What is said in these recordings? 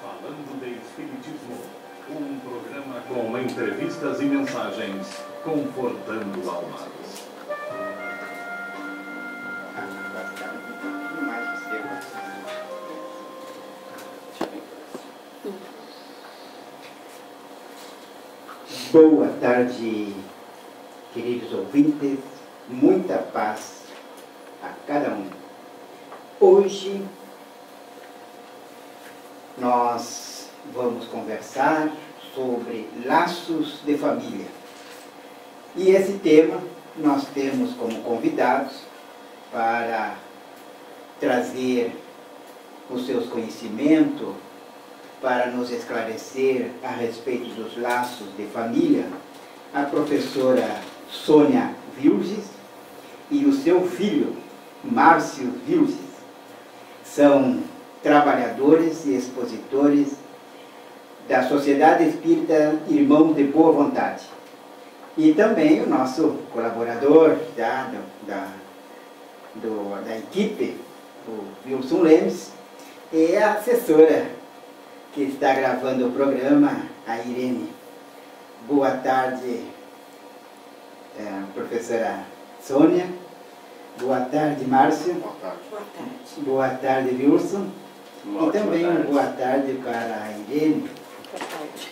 Falando de Espiritismo, um programa com entrevistas e mensagens confortando almas. Boa tarde, queridos ouvintes, muita paz a cada um. Hoje nós vamos conversar sobre laços de família. E esse tema nós temos como convidados para trazer os seus conhecimentos, para nos esclarecer a respeito dos laços de família, a professora Sônia Vilches e o seu filho, Márcio Vilches. São trabalhadores e expositores da Sociedade Espírita Irmãos de Boa Vontade. E também o nosso colaborador da equipe, o Wilson Lemes, e a assessora que está gravando o programa, a Irene. Boa tarde, professora Sônia. Boa tarde, Márcio. Boa tarde. Boa tarde. Boa tarde, Wilson. E também Boa tarde. boa tarde para a Irene. Boa tarde.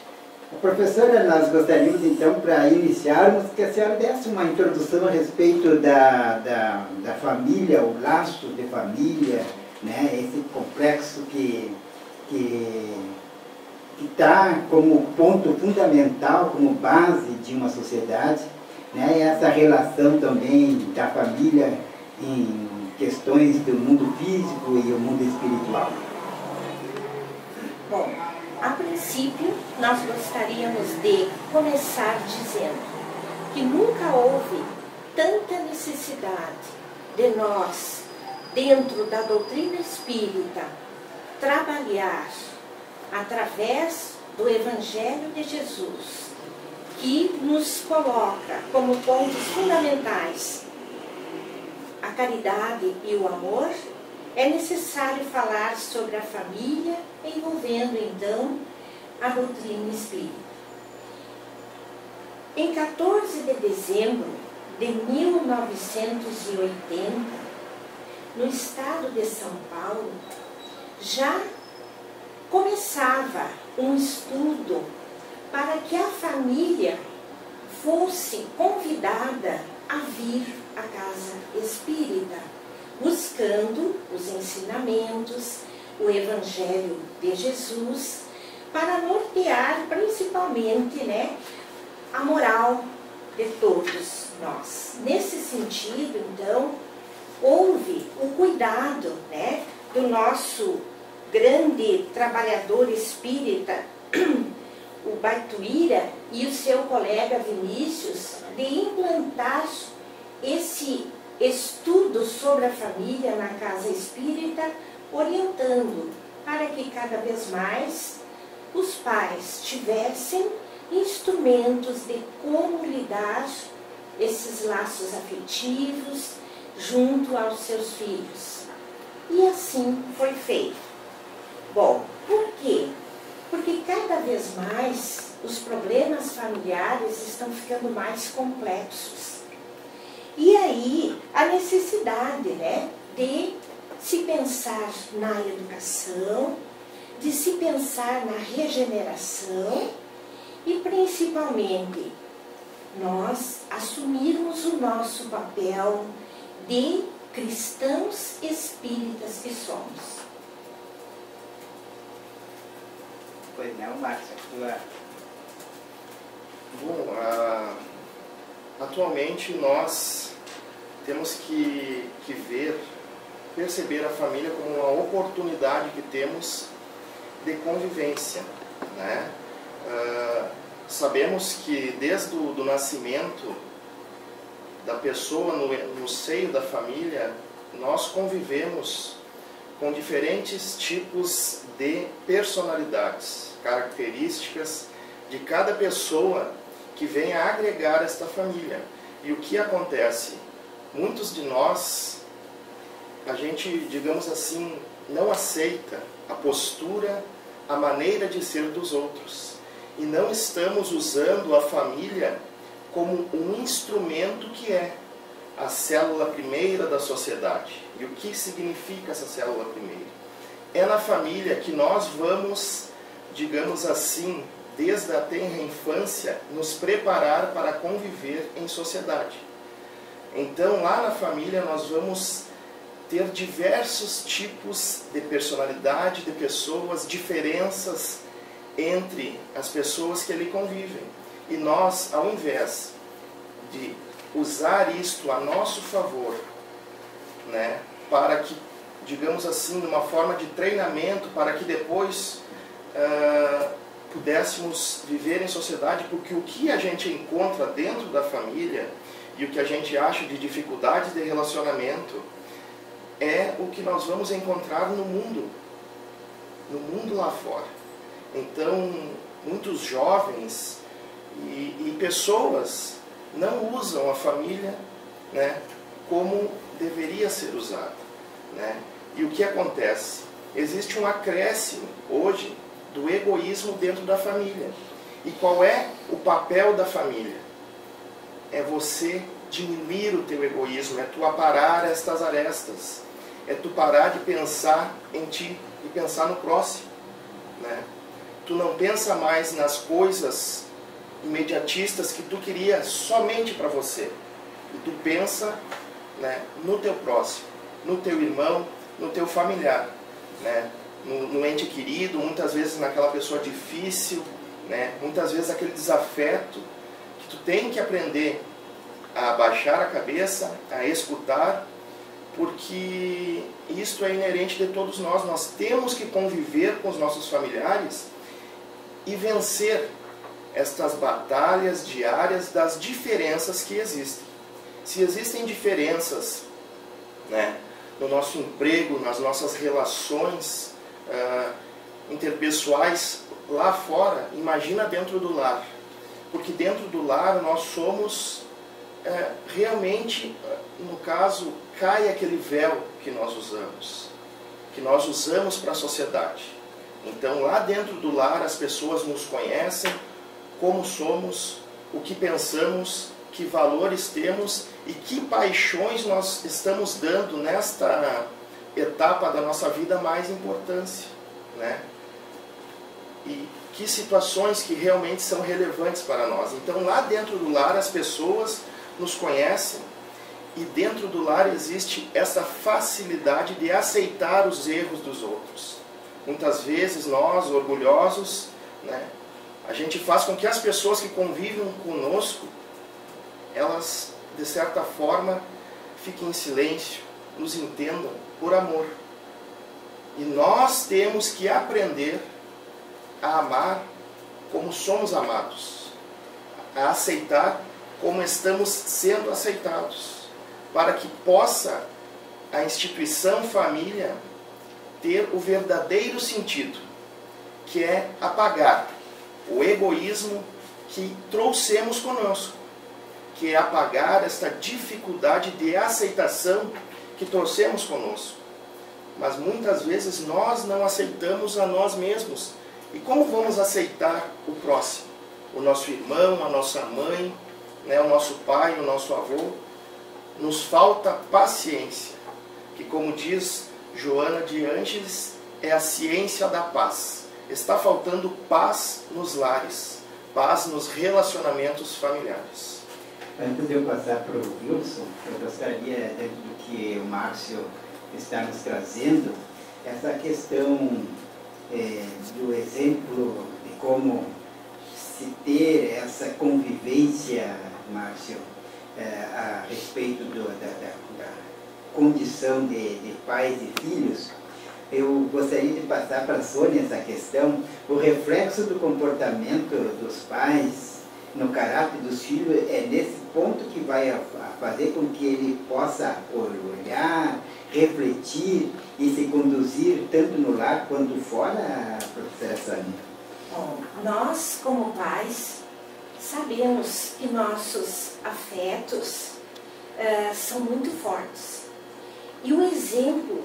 Professora, nós gostaríamos então, para iniciarmos, que a senhora desse uma introdução a respeito da família, o laço de família, né? Esse complexo que está como ponto fundamental, como base de uma sociedade, né? E essa relação também da família em questões do mundo físico e o mundo espiritual. Bom, a princípio, nós gostaríamos de começar dizendo que nunca houve tanta necessidade de nós, dentro da doutrina espírita, trabalhar através do Evangelho de Jesus, que nos coloca como pontos fundamentais a caridade e o amor. É necessário falar sobre a família, envolvendo então a doutrina espírita. Em 14 de dezembro de 1980, no estado de São Paulo, já começava um estudo para que a família fosse convidada a vir à casa espírita, buscando os ensinamentos, o Evangelho de Jesus, para nortear principalmente, né, a moral de todos nós. Nesse sentido, então, houve o cuidado, né, do nosso grande trabalhador espírita, o Baituíra, e o seu colega Vinícius, de implantar esse estudo sobre a família na casa espírita, orientando para que cada vez mais os pais tivessem instrumentos de como lidar esses laços afetivos junto aos seus filhos. E assim foi feito. Bom, por quê? Porque cada vez mais os problemas familiares estão ficando mais complexos. E aí a necessidade, né, de se pensar na educação, de se pensar na regeneração e principalmente nós assumirmos o nosso papel de cristãos espíritas que somos. Pois não, Márcio, Bom, atualmente nós temos que perceber a família como uma oportunidade que temos de convivência, né? Sabemos que desde o nascimento da pessoa no seio da família, nós convivemos com diferentes tipos de personalidades, características de cada pessoa que vem a agregar esta família. E o que acontece? Muitos de nós, a gente, digamos assim, não aceita a postura a maneira de ser dos outros. E não estamos usando a família como um instrumento que é a célula primeira da sociedade. E o que significa essa célula primeira? É na família que nós vamos, digamos assim, desde a tenra infância, nos preparar para conviver em sociedade. Então, lá na família, nós vamos ter diversos tipos de personalidade, de pessoas, diferenças entre as pessoas que ali convivem. E nós, ao invés de usar isto a nosso favor, né, para que, digamos assim, uma forma de treinamento, para que depois pudéssemos viver em sociedade, porque o que a gente encontra dentro da família e o que a gente acha de dificuldades de relacionamento é o que nós vamos encontrar no mundo lá fora. Então, muitos jovens e pessoas não usam a família, né, como deveria ser usada, né? E o que acontece? Existe um acréscimo hoje do egoísmo dentro da família. E qual é o papel da família? É você diminuir o teu egoísmo, é tu aparar estas arestas, é tu parar de pensar em ti e pensar no próximo, né? Tu não pensa mais nas coisas imediatistas que tu queria somente para você. E tu pensa, né, no teu próximo, no teu irmão, no teu familiar, né? No ente querido, muitas vezes naquela pessoa difícil, né? Muitas vezes aquele desafeto que tu tem que aprender a abaixar a cabeça, a escutar, porque isto é inerente de todos nós. Nós temos que conviver com os nossos familiares e vencer estas batalhas diárias das diferenças que existem. Se existem diferenças, né, no nosso emprego, nas nossas relações interpessoais lá fora, imagina dentro do lar. Porque dentro do lar nós somos realmente, no caso, cai aquele véu que nós usamos para a sociedade. Então lá dentro do lar as pessoas nos conhecem, como somos, o que pensamos, que valores temos e que paixões nós estamos dando nesta etapa da nossa vida mais importância, né? E que situações que realmente são relevantes para nós. Então lá dentro do lar as pessoas nos conhecem e dentro do lar existe essa facilidade de aceitar os erros dos outros. Muitas vezes nós, orgulhosos, né, a gente faz com que as pessoas que convivem conosco, elas, de certa forma, fiquem em silêncio, nos entendam por amor. E nós temos que aprender a amar como somos amados, a aceitar como estamos sendo aceitados, para que possa a instituição família ter o verdadeiro sentido, que é apagar o egoísmo que trouxemos conosco, que é apagar esta dificuldade de aceitação que trouxemos conosco. Mas muitas vezes nós não aceitamos a nós mesmos. E como vamos aceitar o próximo? O nosso irmão, a nossa mãe, né, o nosso pai, o nosso avô? Nos falta paciência, que, como diz Joana de Ângeles, é a ciência da paz. Está faltando paz nos lares, paz nos relacionamentos familiares. Antes de eu passar para o Wilson, eu gostaria, dentro do que o Márcio está nos trazendo, essa questão do exemplo de como se ter essa convivência, Márcio, a respeito da condição de pais e filhos. Eu gostaria de passar para a Sônia essa questão, o reflexo do comportamento dos pais no caráter dos filhos é nesse ponto que vai fazer com que ele possa olhar, refletir e se conduzir tanto no lar quanto fora, professora Sônia. Bom, nós como pais sabemos que nossos afetos são muito fortes. E o exemplo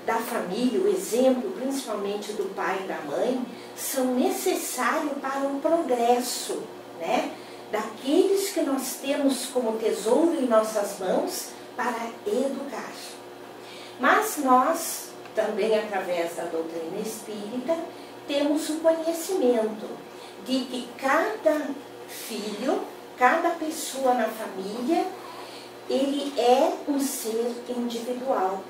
da família, o exemplo principalmente do pai e da mãe, são necessários para o progresso, né, daqueles que nós temos como tesouro em nossas mãos para educar. Mas nós, também através da doutrina espírita, temos o conhecimento de que cada filho, cada pessoa na família, ele é um ser individual.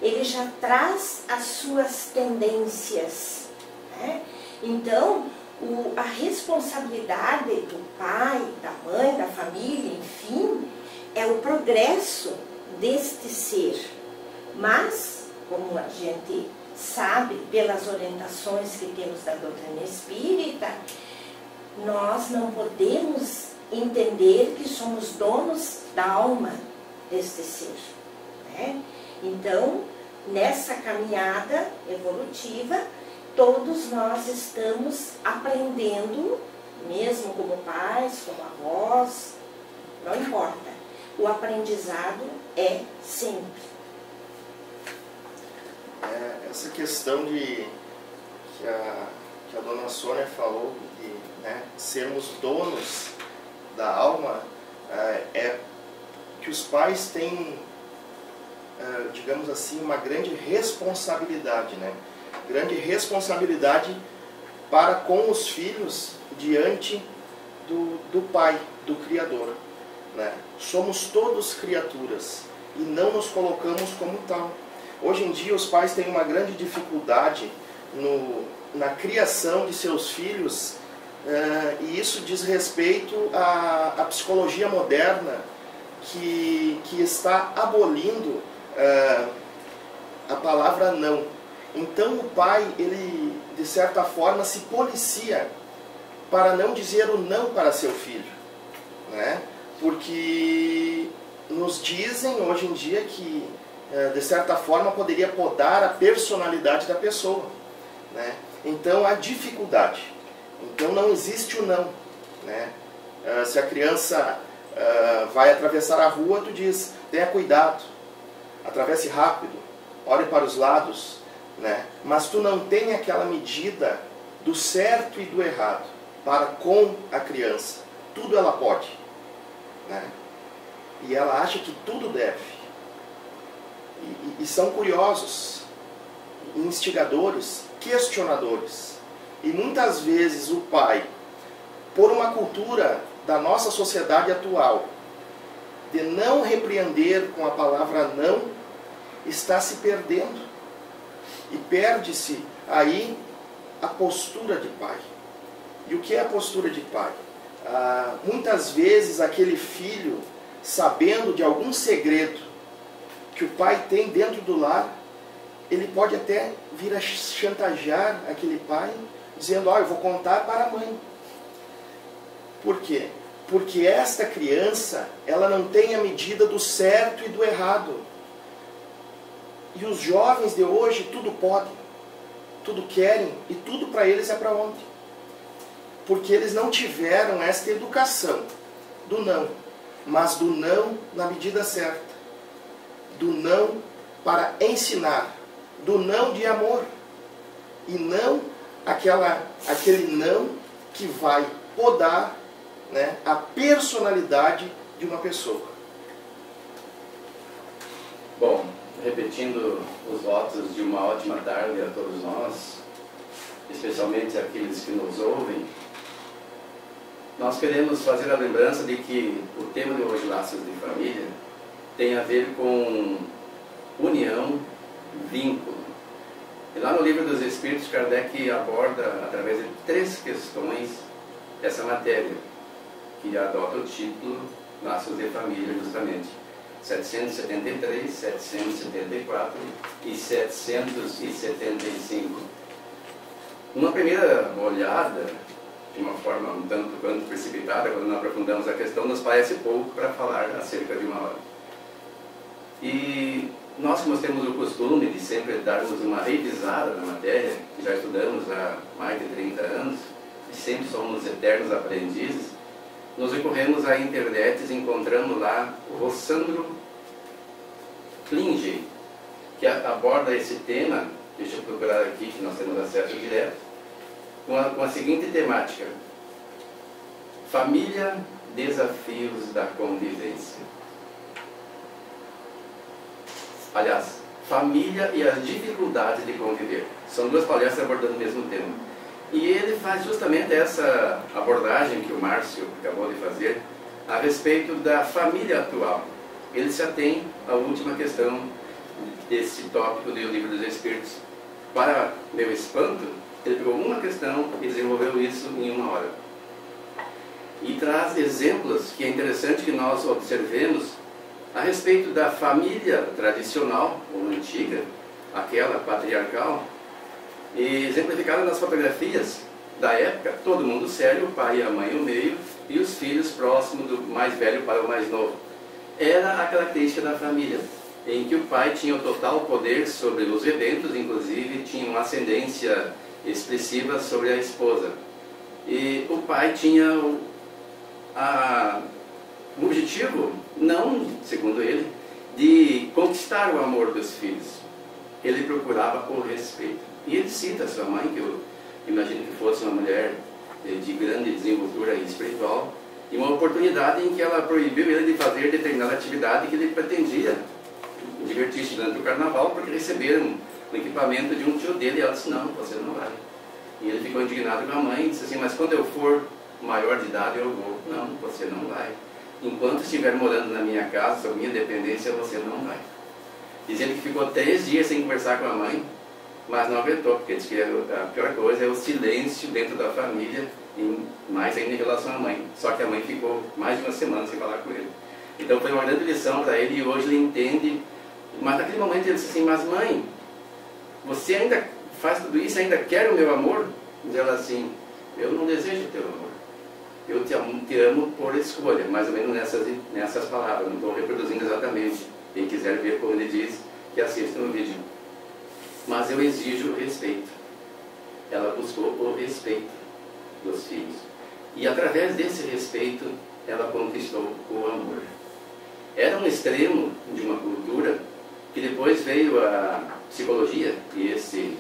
Ele já traz as suas tendências, né? Então, a responsabilidade do pai, da mãe, da família, enfim, é o progresso deste ser. Mas, como a gente sabe, pelas orientações que temos da doutrina espírita, nós não podemos entender que somos donos da alma deste ser, né? Então, nessa caminhada evolutiva, todos nós estamos aprendendo, mesmo como pais, como avós, não importa. O aprendizado é sempre. Essa questão que a dona Sônia falou de, né, sermos donos da alma, é que os pais têm, digamos assim, uma grande responsabilidade, né? Grande responsabilidade para com os filhos diante do Pai, do Criador, né? Somos todos criaturas e não nos colocamos como tal. Hoje em dia os pais têm uma grande dificuldade na criação de seus filhos, e isso diz respeito à psicologia moderna que está abolindo a palavra não. Então o pai, ele de certa forma se policia para não dizer o não para seu filho, né? Porque nos dizem hoje em dia que de certa forma poderia podar a personalidade da pessoa, né? Então há dificuldade, então não existe o não, né? Se a criança vai atravessar a rua, tu diz, tenha cuidado, atravesse rápido, olhe para os lados, né? Mas tu não tem aquela medida do certo e do errado para com a criança. Tudo ela pode, né? E ela acha que tudo deve. E são curiosos, instigadores, questionadores. E muitas vezes o pai, por uma cultura da nossa sociedade atual, de não repreender com a palavra não, está se perdendo. E perde-se aí a postura de pai. E o que é a postura de pai? Muitas vezes aquele filho, sabendo de algum segredo que o pai tem dentro do lar, ele pode até vir a chantagear aquele pai, dizendo, eu vou contar para a mãe. Por quê? Porque esta criança, ela não tem a medida do certo e do errado. E os jovens de hoje tudo podem, tudo querem, e tudo para eles é para ontem. Porque eles não tiveram esta educação do não, mas do não na medida certa. Do não para ensinar, do não de amor, e não aquele não que vai podar, né, a personalidade de uma pessoa. Bom, repetindo os votos de uma ótima tarde a todos nós, especialmente aqueles que nos ouvem, nós queremos fazer a lembrança de que o tema de hoje, Laços de Família, tem a ver com união, vínculo. E lá no Livro dos Espíritos, Kardec aborda, através de 3 questões, essa matéria, que adota o título Laços de Família, justamente. 773, 774 e 775. Uma primeira olhada, de uma forma um tanto quanto precipitada, quando nós aprofundamos a questão, nos parece pouco para falar acerca de uma hora. E nós, como temos o costume de sempre darmos uma revisada na matéria, que já estudamos há mais de 30 anos, e sempre somos eternos aprendizes, nos recorremos à internet e encontramos lá o Rossandro Klinger, que aborda esse tema, deixa eu procurar aqui, que nós temos acesso direto, com a seguinte temática: família, desafios da convivência. Aliás, família e as dificuldades de conviver. São duas palestras abordando o mesmo tema. E ele faz justamente essa abordagem que o Márcio acabou de fazer a respeito da família atual. Ele se atém à última questão desse tópico do Livro dos Espíritos. Para meu espanto, ele pegou uma questão e desenvolveu isso em 1 hora. E traz exemplos que é interessante que nós observemos a respeito da família tradicional, ou antiga, aquela patriarcal, e exemplificada nas fotografias da época, todo mundo sério, o pai e a mãe no meio, e os filhos próximos do mais velho para o mais novo. Era a característica da família, em que o pai tinha o total poder sobre os eventos, inclusive tinha uma ascendência expressiva sobre a esposa. E o pai tinha o objetivo, não, segundo ele, de conquistar o amor dos filhos. Ele procurava o respeito. E ele cita a sua mãe, que eu imagino que fosse uma mulher de grande desenvoltura espiritual, e uma oportunidade em que ela proibiu ele de fazer determinada atividade que ele pretendia divertir-se durante o carnaval, porque receberam o equipamento de um tio dele, e ela disse: não, você não vai. E ele ficou indignado com a mãe e disse assim: mas quando eu for maior de idade eu vou. Não, você não vai. Enquanto estiver morando na minha casa, sob minha dependência, você não vai. Dizendo que ficou 3 dias sem conversar com a mãe, mas não aguentou, porque diz que a pior coisa é o silêncio dentro da família, e mais ainda em relação à mãe. Só que a mãe ficou mais de 1 semana sem falar com ele. Então foi uma grande lição para ele, e hoje ele entende. Mas naquele momento ele disse assim: mas mãe, você ainda faz tudo isso, ainda quer o meu amor? Diz ela assim: eu não desejo o teu amor. Eu te amo por escolha, mais ou menos nessas palavras. Não estou reproduzindo exatamente. Quem quiser ver como ele diz, que assista no vídeo. Mas eu exijo respeito. Ela buscou o respeito dos filhos. E através desse respeito, ela conquistou o amor. Era um extremo de uma cultura que depois veio a psicologia, e esse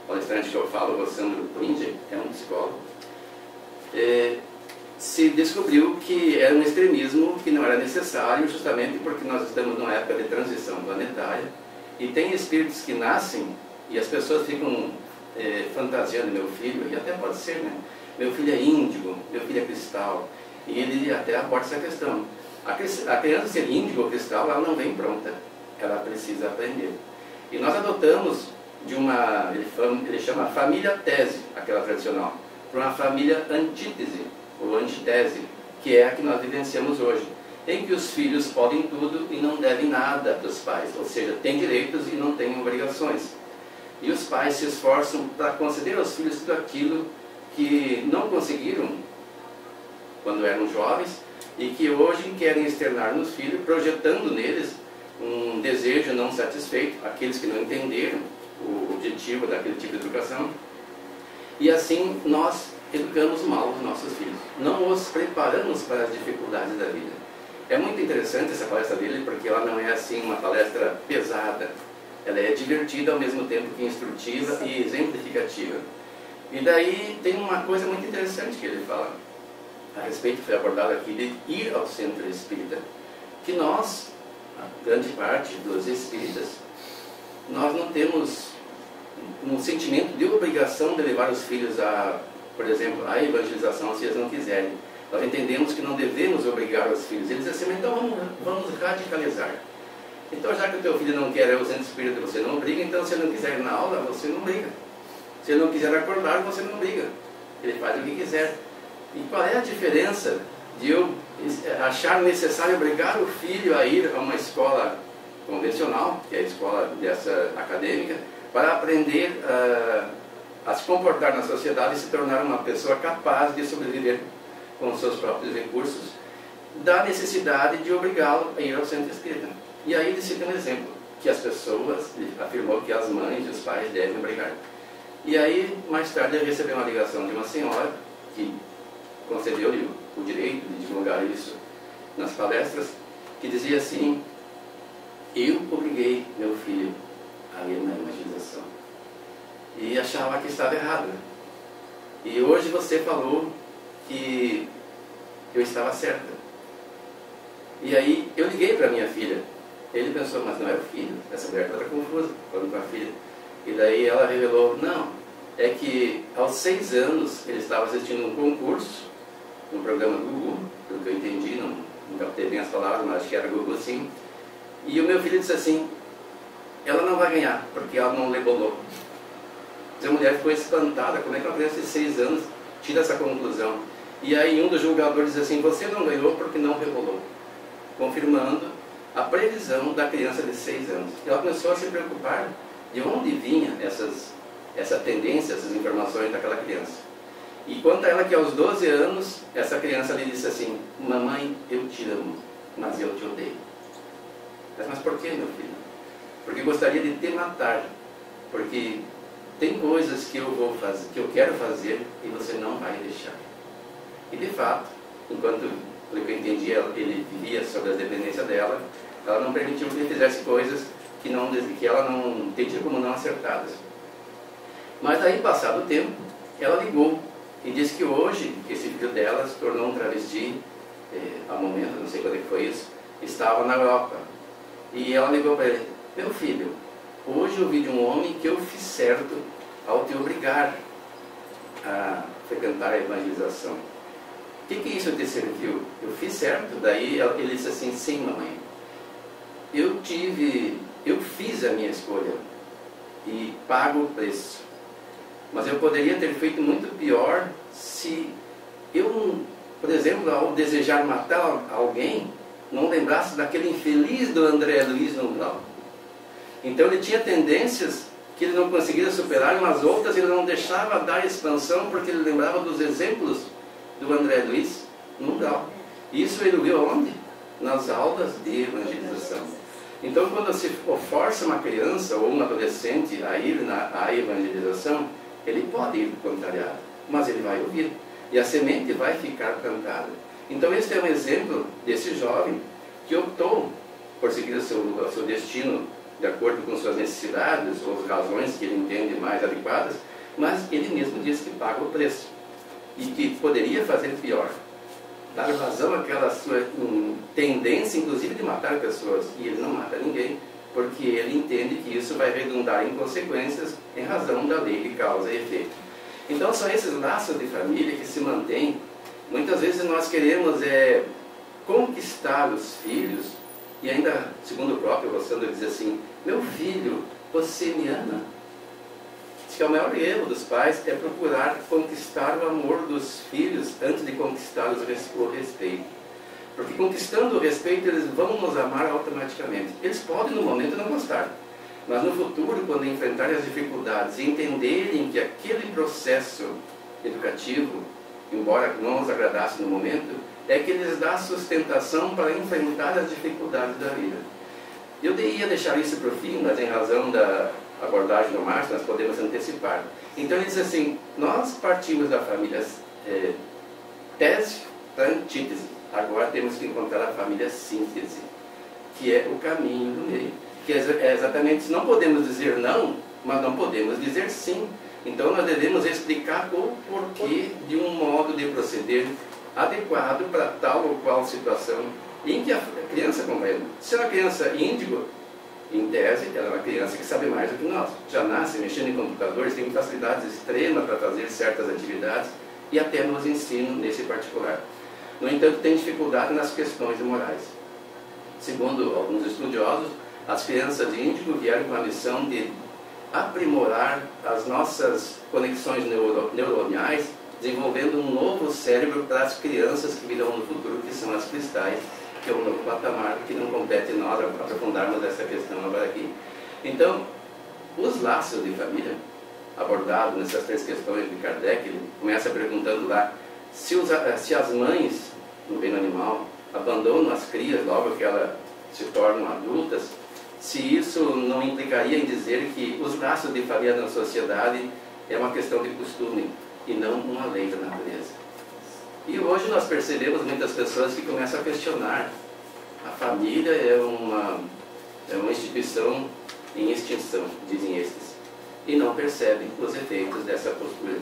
palestrante que eu falo, o Sandro Pringe, é um psicólogo, se descobriu que era um extremismo que não era necessário, justamente porque nós estamos numa época de transição planetária, e tem espíritos que nascem e as pessoas ficam fantasiando meu filho, e até pode ser, né? Meu filho é índigo, meu filho é cristal, e ele até aborda essa questão. A criança ser índigo ou cristal, ela não vem pronta, ela precisa aprender. E nós adotamos de uma, ele chama família tese, aquela tradicional, para uma família antítese, ou antitese, que é a que nós vivenciamos hoje, em que os filhos podem tudo e não devem nada dos pais, ou seja, têm direitos e não têm obrigações. E os pais se esforçam para conceder aos filhos tudo aquilo que não conseguiram quando eram jovens e que hoje querem externar nos filhos, projetando neles um desejo não satisfeito, aqueles que não entenderam o objetivo daquele tipo de educação. E assim nós educamos mal os nossos filhos, não os preparamos para as dificuldades da vida. É muito interessante essa palestra dele, porque ela não é assim uma palestra pesada, ela é divertida ao mesmo tempo que instrutiva e exemplificativa. E daí tem uma coisa muito interessante que ele fala a respeito, foi abordado aqui, de ir ao centro espírita, que nós, a grande parte dos espíritas, nós não temos um sentimento de obrigação de levar os filhos a, por exemplo, a evangelização, se eles não quiserem. Nós entendemos que não devemos obrigar os filhos. Eles dizem assim: então vamos radicalizar. Então, já que o teu filho não quer ir ao centro espírita, você não briga. Então, se ele não quiser ir na aula, você não briga. Se ele não quiser acordar, você não briga. Ele faz o que quiser. E qual é a diferença de eu achar necessário obrigar o filho a ir a uma escola convencional, que é a escola dessa acadêmica, para aprender a se comportar na sociedade e se tornar uma pessoa capaz de sobreviver com os seus próprios recursos, da necessidade de obrigá-lo a ir ao centro espírita. E aí ele cita um exemplo, que as pessoas, ele afirmou que as mães e os pais devem obrigar. E aí, mais tarde, ele recebeu uma ligação de uma senhora que concedeu-lhe o direito de divulgar isso nas palestras, que dizia assim: eu obriguei meu filho e achava que estava errado. E hoje você falou que eu estava certa. E aí eu liguei para minha filha. Ele pensou, mas não é o filho, essa mulher está confusa falando com a filha. E daí ela revelou, não, é que aos 6 anos ele estava assistindo um concurso, no programa Gugu, pelo que eu entendi, não captei bem as palavras, mas acho que era Gugu sim. E o meu filho disse assim, ela não vai ganhar, porque ela não rebolou. A mulher ficou espantada, como é que uma criança de 6 anos tira essa conclusão? E aí um dos julgadores diz assim, você não ganhou porque não rebolou, confirmando a previsão da criança de 6 anos. E ela começou a se preocupar de onde vinha essa tendência, essas informações daquela criança. E conta ela que aos 12 anos, essa criança lhe disse assim, mamãe, eu te amo, mas eu te odeio. Mas por que, meu filho? Porque gostaria de te matar, porque tem coisas que eu vou fazer, que eu quero fazer e você não vai deixar. E de fato, enquanto, pelo que eu entendi, ele vivia sobre a dependência dela, ela não permitiu que ele fizesse coisas que ela não entendia como não acertadas. Mas aí, passado o tempo, ela ligou e disse que hoje esse filho dela se tornou um travesti, ao momento, não sei quando é que foi isso, estava na Europa. E ela ligou para ele, meu filho, hoje eu vi de um homem que eu fiz certo ao te obrigar a frequentar a evangelização. O que isso te serviu? Eu fiz certo? Daí ele disse assim, sim, mamãe. Eu fiz a minha escolha e pago o preço. Mas eu poderia ter feito muito pior se eu, por exemplo, ao desejar matar alguém, não lembrasse daquele infeliz do André Luiz no umbral. Então ele tinha tendências que ele não conseguia superar, mas outras ele não deixava dar expansão porque ele lembrava dos exemplos do André Luiz no umbral. Isso ele viu onde? Nas aulas de evangelização. Então quando se força uma criança ou um adolescente a ir à evangelização, ele pode ir contrariado, mas ele vai ouvir. E a semente vai ficar plantada. Então este é um exemplo desse jovem que optou por seguir o seu destino de acordo com suas necessidades ou as razões que ele entende mais adequadas, mas ele mesmo diz que paga o preço e que poderia fazer pior, dar vazão àquela sua tendência, inclusive, de matar pessoas, e ele não mata ninguém, porque ele entende que isso vai redundar em consequências em razão da lei de causa e efeito. Então são esses laços de família que se mantêm. Muitas vezes nós queremos conquistar os filhos, e ainda, segundo o próprio Rossandro, diz assim, meu filho, você me ama? Diz que o maior erro dos pais é procurar conquistar o amor dos filhos antes de conquistar o respeito. Porque conquistando o respeito, eles vão nos amar automaticamente. Eles podem no momento não gostar, mas no futuro, quando enfrentarem as dificuldades e entenderem que aquele processo educativo, embora não os agradasse no momento, é que lhes dá sustentação para enfrentar as dificuldades da vida. Eu ia deixar isso para o fim, mas em razão da abordagem do Márcio, nós podemos antecipar. Então ele diz assim, nós partimos da família tese para antítese. Agora temos que encontrar a família síntese, que é o caminho do meio. Que é exatamente, não podemos dizer não, mas não podemos dizer sim. Então nós devemos explicar o porquê de um modo de proceder adequado para tal ou qual situação em que a criança compreende. Se é uma criança índigo, em tese, ela é uma criança que sabe mais do que nós. Já nasce mexendo em computadores, tem facilidades extremas para fazer certas atividades e até nos ensino nesse particular. No entanto, tem dificuldade nas questões morais. Segundo alguns estudiosos, as crianças índigo vieram com a missão de aprimorar as nossas conexões neuroniais, desenvolvendo um novo cérebro para as crianças que virão no futuro, que são as cristais, que é um novo patamar que não compete nós aprofundarmos essa questão agora aqui. Então, os laços de família, abordados nessas 3 questões de Kardec, ele começa perguntando lá, se as mães, no reino animal, abandonam as crias logo que elas se tornam adultas, se isso não implicaria em dizer que os laços de família na sociedade é uma questão de costume e não uma lei da natureza. E hoje nós percebemos muitas pessoas que começam a questionar. A família é uma instituição em extinção, dizem estes. e não percebem os efeitos dessa postura.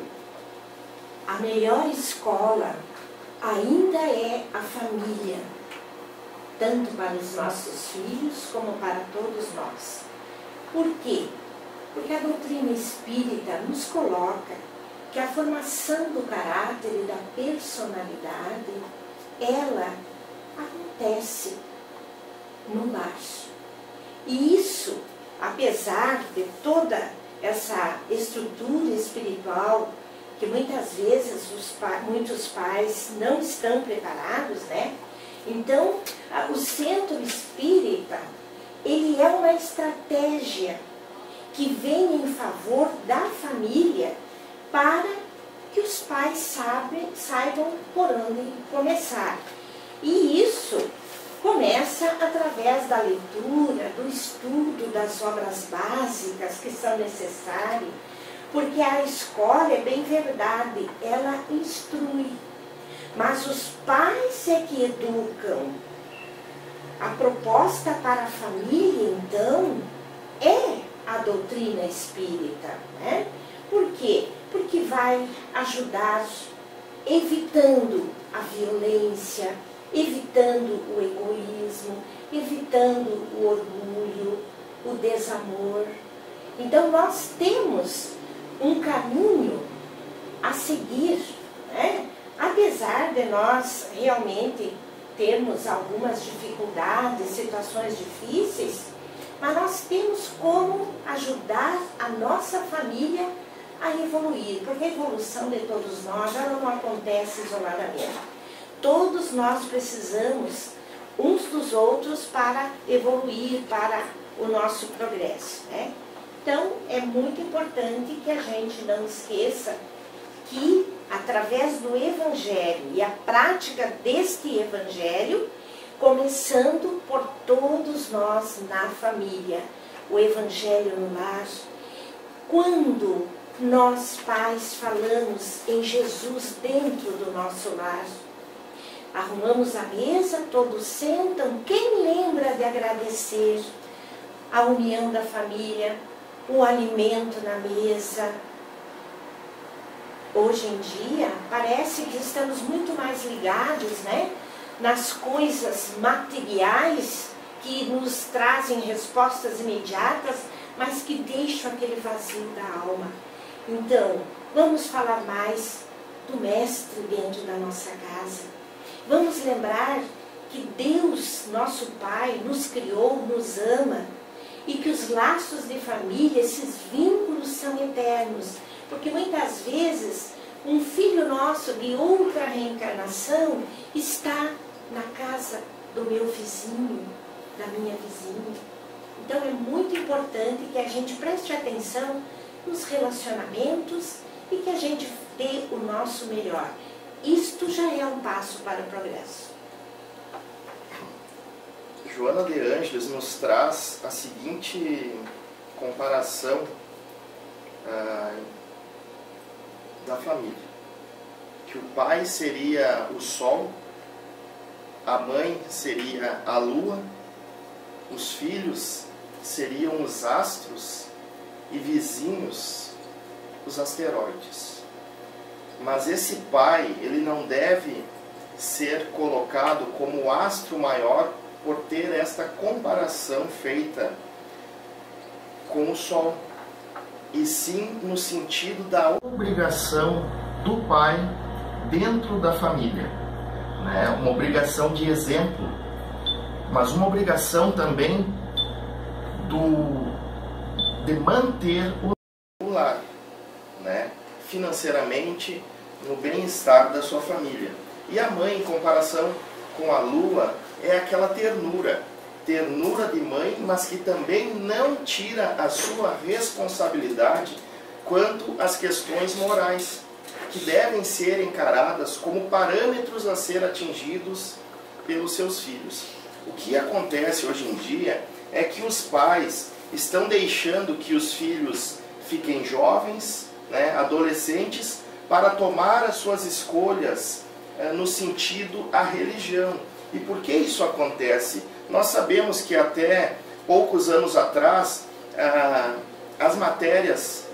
A melhor escola ainda é a família, tanto para os nossos filhos como para todos nós. Por quê? Porque a doutrina espírita nos coloca que a formação do caráter e da personalidade, ela acontece no lar. E isso, apesar de toda essa estrutura espiritual, que muitas vezes muitos pais não estão preparados, né? Então, o centro espírita, ele é uma estratégia que vem em favor da família para que os pais saibam por onde começar. E isso começa através da leitura, do estudo das obras básicas que são necessárias, porque a escola, é bem verdade, ela instrui, mas os pais é que educam. A proposta para a família, então, é a doutrina espírita, né? Por quê? Porque vai ajudar evitando a violência, evitando o egoísmo, evitando o orgulho, o desamor. Então nós temos um caminho a seguir, né? Apesar de nós realmente termos algumas dificuldades, situações difíceis, mas nós temos como ajudar a nossa família a evoluir, porque a evolução de todos nós, ela não acontece isoladamente. Todos nós precisamos uns dos outros para evoluir, para o nosso progresso, né? Então, é muito importante que a gente não esqueça que, através do Evangelho e a prática deste Evangelho, começando por todos nós na família, o Evangelho no lar, quando nós pais falamos em Jesus dentro do nosso lar, arrumamos a mesa, todos sentam, quem lembra de agradecer a união da família, o alimento na mesa? Hoje em dia, parece que estamos muito mais ligados, né, nas coisas materiais que nos trazem respostas imediatas, mas que deixam aquele vazio da alma. Então, vamos falar mais do Mestre dentro da nossa casa. Vamos lembrar que Deus, nosso Pai, nos criou, nos ama, e que os laços de família, esses vínculos são eternos. Porque muitas vezes um filho nosso de outra reencarnação está na casa do meu vizinho, da minha vizinha. Então é muito importante que a gente preste atenção nos relacionamentos e que a gente dê o nosso melhor. Isto já é um passo para o progresso. Joana de Ângeles nos traz a seguinte comparação da família. Que o pai seria o sol, a mãe seria a lua, os filhos seriam os astros e vizinhos os asteroides. Mas esse pai, ele não deve ser colocado como o astro maior por ter esta comparação feita com o sol, e sim no sentido da obrigação do pai dentro da família, né? Uma obrigação de exemplo, mas uma obrigação também de manter o lar, né? Financeiramente, no bem-estar da sua família. E a mãe, em comparação com a lua, é aquela ternura de mãe, mas que também não tira a sua responsabilidade quanto às questões morais, que devem ser encaradas como parâmetros a ser atingidos pelos seus filhos. O que acontece hoje em dia é que os pais estão deixando que os filhos fiquem jovens, né, adolescentes, para tomar as suas escolhas no sentido à religião. E por que isso acontece? Nós sabemos que até poucos anos atrás as matérias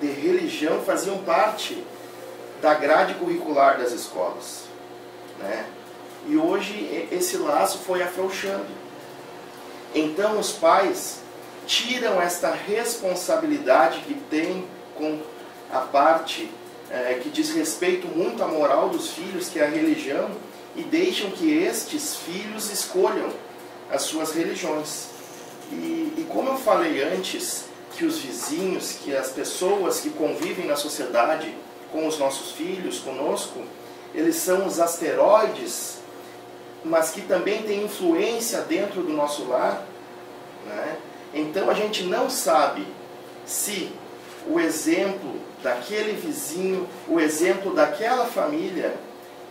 de religião faziam parte da grade curricular das escolas, né? E hoje esse laço foi afrouxando. Então os pais tiram esta responsabilidade que tem com a parte que diz respeito muito à moral dos filhos, que é a religião, e deixam que estes filhos escolham as suas religiões. E como eu falei antes, que os vizinhos, que as pessoas que convivem na sociedade com os nossos filhos, conosco, eles são os asteroides, mas que também têm influência dentro do nosso lar, né? Então a gente não sabe se o exemplo daquele vizinho, o exemplo daquela família,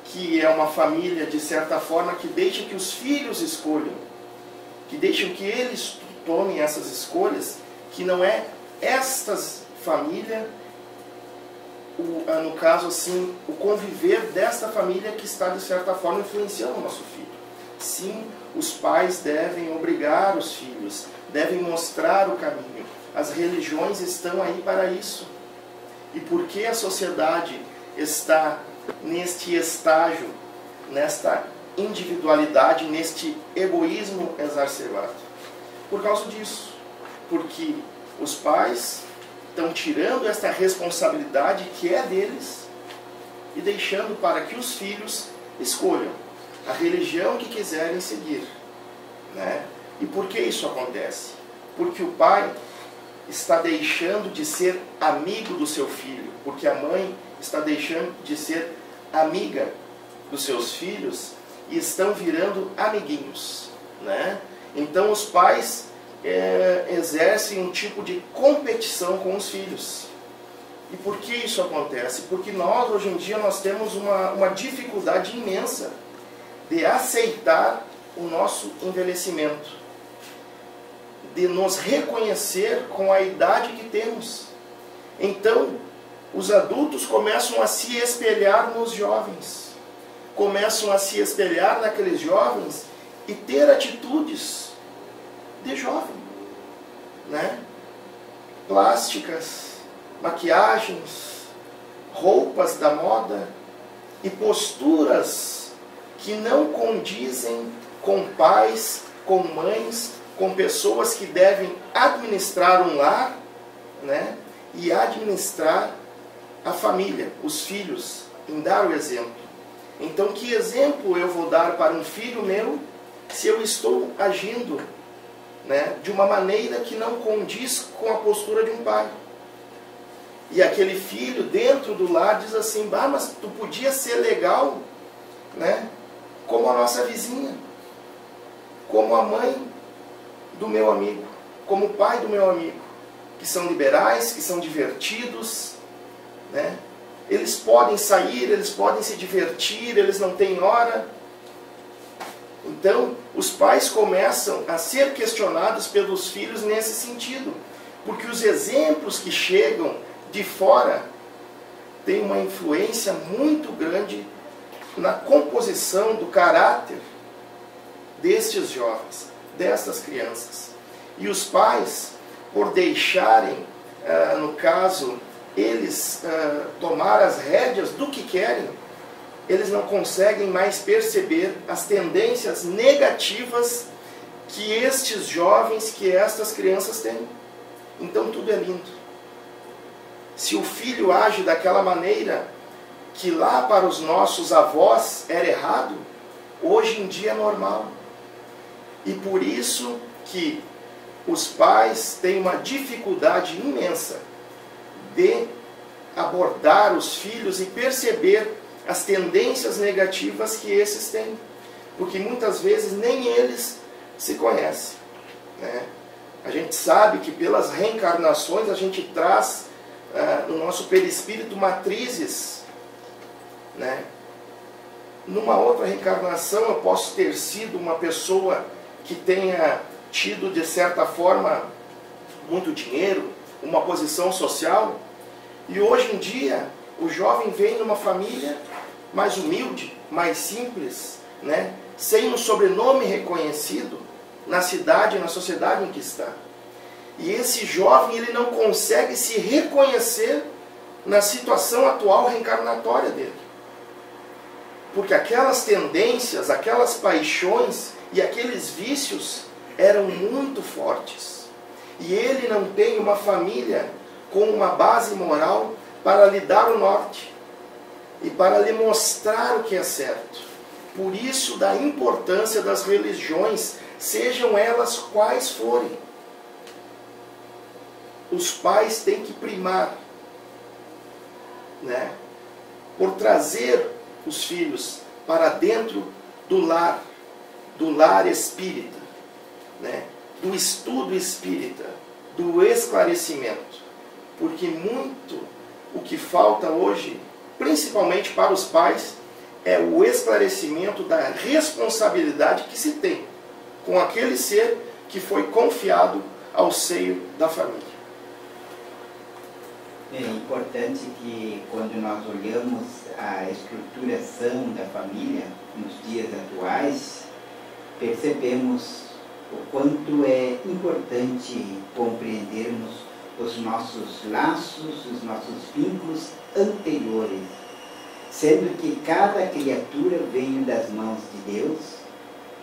que é uma família de certa forma que deixa que os filhos escolham, que deixam que eles tomem essas escolhas, que não é estas famílias, no caso assim, o conviver desta família que está de certa forma influenciando o nosso filho. Sim, os pais devem obrigar os filhos, devem mostrar o caminho. As religiões estão aí para isso. E por que a sociedade está neste estágio, nesta individualidade, neste egoísmo exacerbado? Por causa disso. Porque os pais estão tirando esta responsabilidade que é deles e deixando para que os filhos escolham a religião que quiserem seguir, né? E por que isso acontece? Porque o pai está deixando de ser amigo do seu filho, porque a mãe está deixando de ser amiga dos seus filhos e estão virando amiguinhos, né? Então os pais exercem um tipo de competição com os filhos. E por que isso acontece? Porque nós, hoje em dia, nós temos uma dificuldade imensa de aceitar o nosso envelhecimento, de nos reconhecer com a idade que temos. Então, os adultos começam a se espelhar nos jovens, começam a se espelhar naqueles jovens e ter atitudes de jovem, né? Plásticas, maquiagens, roupas da moda e posturas que não condizem com pais, com mães, com pessoas que devem administrar um lar, né? E administrar a família, os filhos, em dar o exemplo. Então, que exemplo eu vou dar para um filho meu se eu estou agindo, né, de uma maneira que não condiz com a postura de um pai? E aquele filho dentro do lar diz assim: bah, mas tu podia ser legal, né, como a nossa vizinha, como a mãe do meu amigo, como o pai do meu amigo, que são liberais, que são divertidos, né? Eles podem sair, eles podem se divertir, eles não têm hora. Então, os pais começam a ser questionados pelos filhos nesse sentido, porque os exemplos que chegam de fora têm uma influência muito grande na composição do caráter destes jovens, destas crianças. E os pais, por deixarem, no caso, eles tomar as rédeas do que querem, eles não conseguem mais perceber as tendências negativas que estes jovens, que estas crianças têm. Então tudo é lindo. Se o filho age daquela maneira que lá para os nossos avós era errado, hoje em dia é normal. E por isso que os pais têm uma dificuldade imensa de abordar os filhos e perceber as tendências negativas que esses têm, porque muitas vezes nem eles se conhecem, né? A gente sabe que pelas reencarnações a gente traz no nosso perispírito matrizes, né? Numa outra reencarnação eu posso ter sido uma pessoa que tenha tido de certa forma muito dinheiro, uma posição social, e hoje em dia o jovem vem numa família mais humilde, mais simples, né? Sem um sobrenome reconhecido na cidade e na sociedade em que está. E esse jovem, ele não consegue se reconhecer na situação atual reencarnatória dele. Porque aquelas tendências, aquelas paixões e aqueles vícios eram muito fortes. E ele não tem uma família com uma base moral para lhe dar o norte e para lhe mostrar o que é certo. Por isso, da importância das religiões, sejam elas quais forem. Os pais têm que primar, né, por trazer os filhos para dentro do lar espírita, né, do estudo espírita, do esclarecimento. Porque muito o que falta hoje, principalmente para os pais, é o esclarecimento da responsabilidade que se tem com aquele ser que foi confiado ao seio da família. É importante que, quando nós olhamos a estruturação da família nos dias atuais, percebemos o quanto é importante compreendermos os nossos laços, os nossos vínculos anteriores, sendo que cada criatura veio das mãos de Deus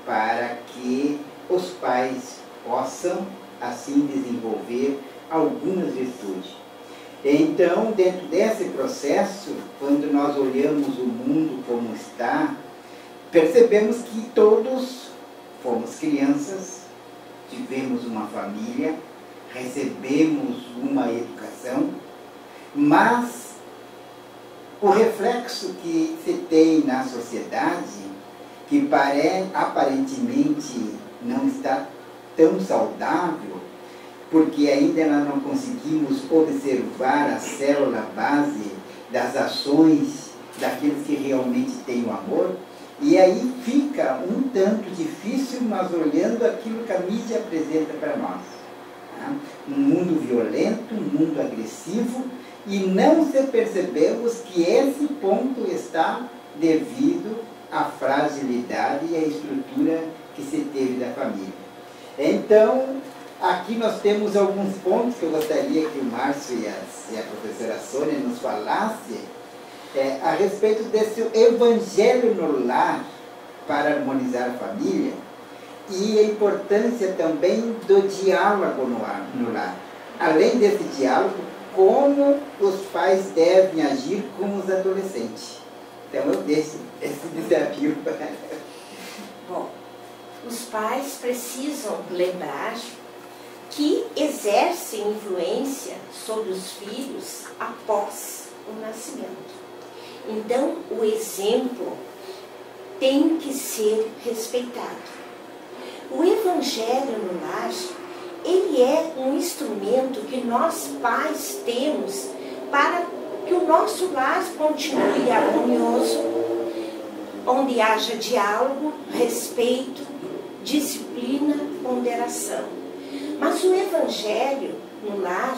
para que os pais possam assim desenvolver algumas virtudes. Então, dentro desse processo, quando nós olhamos o mundo como está, percebemos que todos fomos crianças, tivemos uma família, recebemos uma educação, mas o reflexo que se tem na sociedade, que aparentemente não está tão saudável, porque ainda nós não conseguimos observar a célula base das ações daqueles que realmente têm o amor, e aí fica um tanto difícil nós olhando aquilo que a mídia apresenta para nós. Tá? Um mundo violento, um mundo agressivo, e não se percebemos que esse ponto está devido à fragilidade e à estrutura que se teve da família. Então, aqui nós temos alguns pontos que eu gostaria que o Márcio e a professora Sônia nos falassem a respeito desse evangelho no lar para harmonizar a família e a importância também do diálogo no lar. Além desse diálogo, como os pais devem agir com os adolescentes. Então eu deixo esse desafio. Bom, os pais precisam lembrar que exercem influência sobre os filhos após o nascimento. Então, o exemplo tem que ser respeitado. O Evangelho no lar, ele é um instrumento que nós pais temos para que o nosso lar continue harmonioso, onde haja diálogo, respeito, disciplina, ponderação. Mas o Evangelho no lar,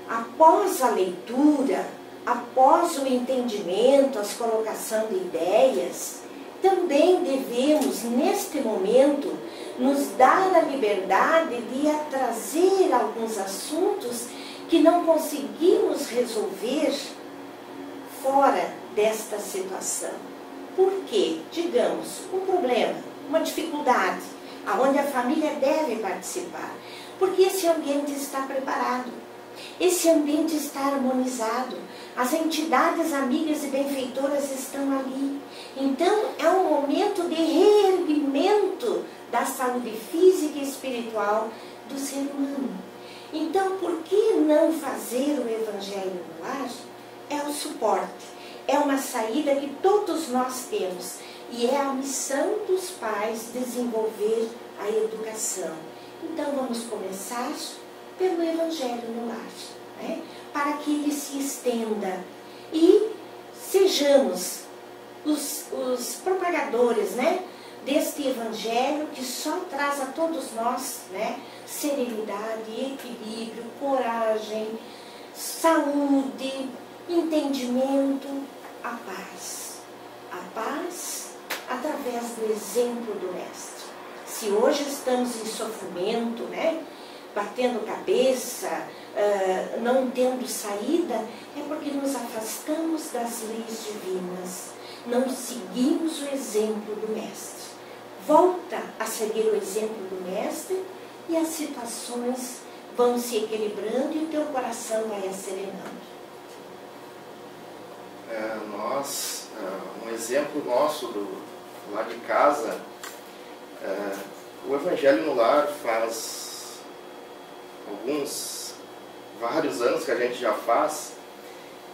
após a leitura, após o entendimento, a colocação de ideias, também devemos, neste momento, nos dar a liberdade de trazer alguns assuntos que não conseguimos resolver fora desta situação. Por quê? Digamos, um problema, uma dificuldade, onde a família deve participar, porque esse ambiente está preparado, esse ambiente está harmonizado, as entidades amigas e benfeitoras estão ali. Então, é um momento de reerguimento da saúde física e espiritual do ser humano. Então, por que não fazer o Evangelho no lar? É o suporte, é uma saída que todos nós temos. E é a missão dos pais desenvolver a educação. Então, vamos começar pelo Evangelho no lar, né? Para que ele se estenda e sejamos os propagadores, né, deste Evangelho que só traz a todos nós, né, serenidade, equilíbrio, coragem, saúde, entendimento, a paz. A paz através do exemplo do Mestre. Se hoje estamos em sofrimento, né, batendo cabeça, não tendo saída, é porque nos afastamos das leis divinas, não seguimos o exemplo do Mestre. Volta a seguir o exemplo do Mestre e as situações vão se equilibrando e o teu coração vai acerenando. Um exemplo nosso lá de casa, o Evangelho no Lar faz vários anos que a gente já faz.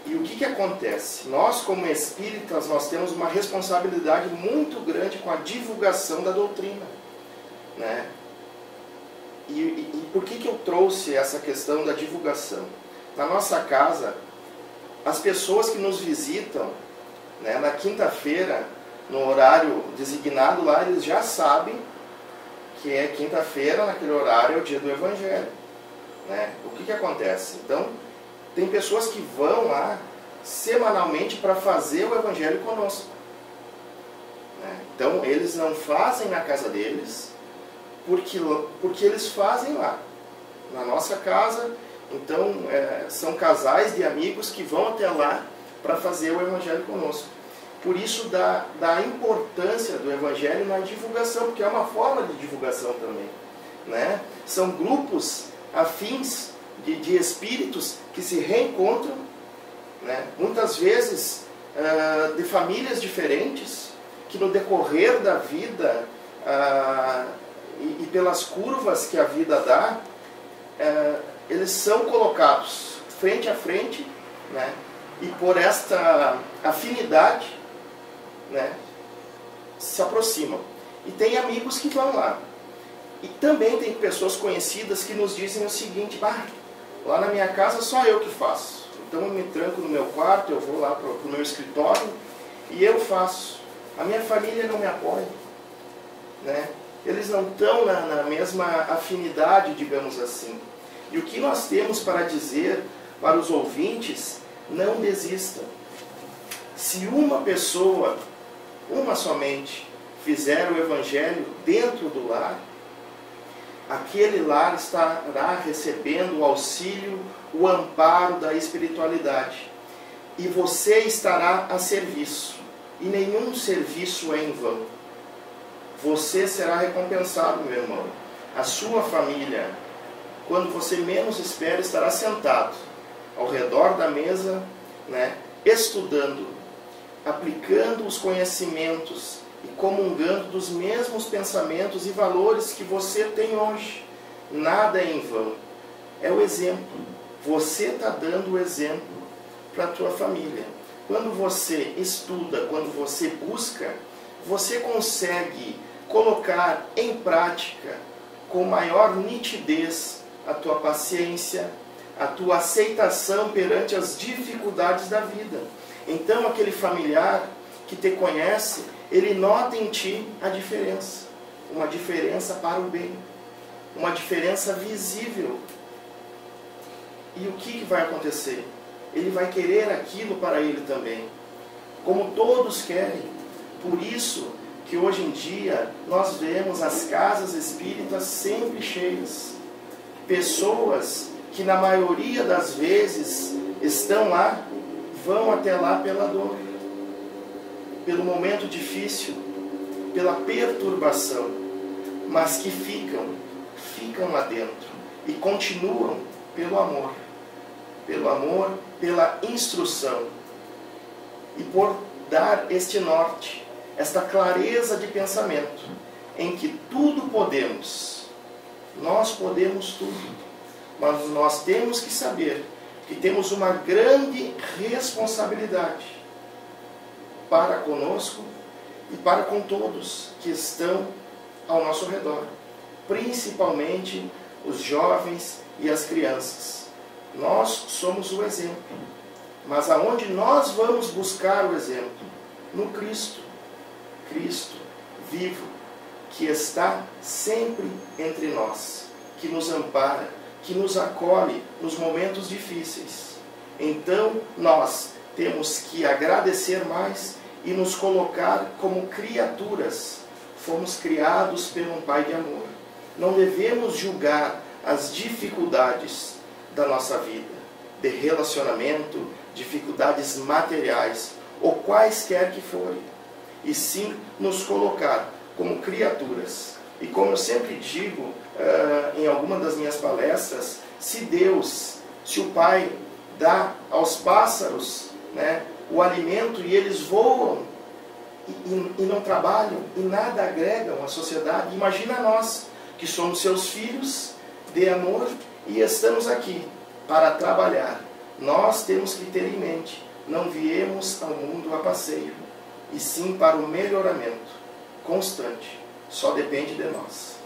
E o que acontece? Nós, como espíritas, nós temos uma responsabilidade muito grande com a divulgação da doutrina, né? E por que eu trouxe essa questão da divulgação? Na nossa casa, as pessoas que nos visitam, né, na quinta-feira, no horário designado lá, eles já sabem que é quinta-feira, naquele horário, é o dia do Evangelho, né? O que acontece? Então, tem pessoas que vão lá semanalmente para fazer o Evangelho conosco, né? Então, eles não fazem na casa deles, porque eles fazem lá, na nossa casa. Então, são casais de amigos que vão até lá para fazer o Evangelho conosco. Por isso, da importância do Evangelho na divulgação, porque é uma forma de divulgação também, né? São grupos afins de espíritos que se reencontram, né? Muitas vezes de famílias diferentes, que no decorrer da vida e pelas curvas que a vida dá, eles são colocados frente a frente, né? E por esta afinidade, né, se aproximam. E tem amigos que vão lá. E também tem pessoas conhecidas que nos dizem o seguinte: lá na minha casa só eu que faço. Então eu me tranco no meu quarto, eu vou lá para o meu escritório e eu faço. A minha família não me apoia, né? Eles não estão na mesma afinidade, digamos assim. E o que nós temos para dizer para os ouvintes: não desistam. Se uma pessoa, uma somente, fizer o Evangelho dentro do lar, aquele lar estará recebendo o auxílio, o amparo da espiritualidade. E você estará a serviço. E nenhum serviço é em vão. Você será recompensado, meu irmão. A sua família, quando você menos espera, estará sentado ao redor da mesa, né, estudando, aplicando os conhecimentos e comungando dos mesmos pensamentos e valores que você tem hoje. Nada é em vão. É o exemplo. Você está dando o exemplo para a tua família. Quando você estuda, quando você busca, você consegue colocar em prática com maior nitidez a tua paciência, a tua aceitação perante as dificuldades da vida. Então aquele familiar que te conhece, ele nota em ti a diferença. Uma diferença para o bem. Uma diferença visível. E o que vai acontecer? Ele vai querer aquilo para ele também. Como todos querem. Por isso que hoje em dia nós vemos as casas espíritas sempre cheias. Pessoas que na maioria das vezes estão lá, vão até lá pela dor, pelo momento difícil, pela perturbação, mas que ficam lá dentro e continuam pelo amor, pela instrução e por dar este norte, esta clareza de pensamento, em que tudo podemos, nós podemos tudo, mas nós temos que saber que temos uma grande responsabilidade para conosco e para com todos que estão ao nosso redor, principalmente os jovens e as crianças. Nós somos o exemplo, mas aonde nós vamos buscar o exemplo? No Cristo, Cristo vivo, que está sempre entre nós, que nos ampara, que nos acolhe nos momentos difíceis. Então nós temos que agradecer mais e nos colocar como criaturas. Fomos criados por um Pai de amor. Não devemos julgar as dificuldades da nossa vida, de relacionamento, dificuldades materiais, ou quaisquer que forem, e sim nos colocar como criaturas. E como eu sempre digo em alguma das minhas palestras, se Deus, se o Pai dá aos pássaros, né, o alimento e eles voam e não trabalham e nada agregam à sociedade, imagina nós, que somos seus filhos de amor e estamos aqui para trabalhar. Nós temos que ter em mente, não viemos ao mundo a passeio, e sim para o melhoramento constante. Só depende de nós.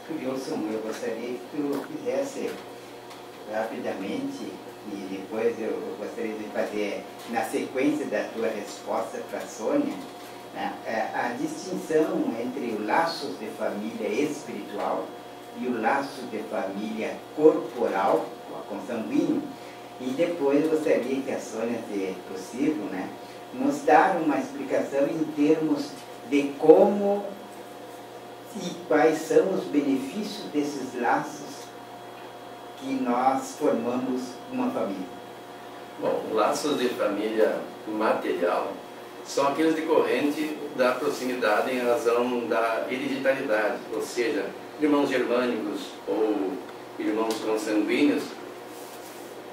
Wilson, eu gostaria que tu fizesse rapidamente, e depois eu gostaria de fazer, na sequência da tua resposta para a Sônia, né, a distinção entre o laço de família espiritual e o laço de família corporal, consanguíneo, e depois eu gostaria que a Sônia, se possível, né, nos dar uma explicação em termos de como e quais são os benefícios desses laços que nós formamos uma família. Bom, laços de família material são aqueles decorrentes da proximidade em razão da hereditariedade, ou seja, irmãos germânicos ou irmãos consanguíneos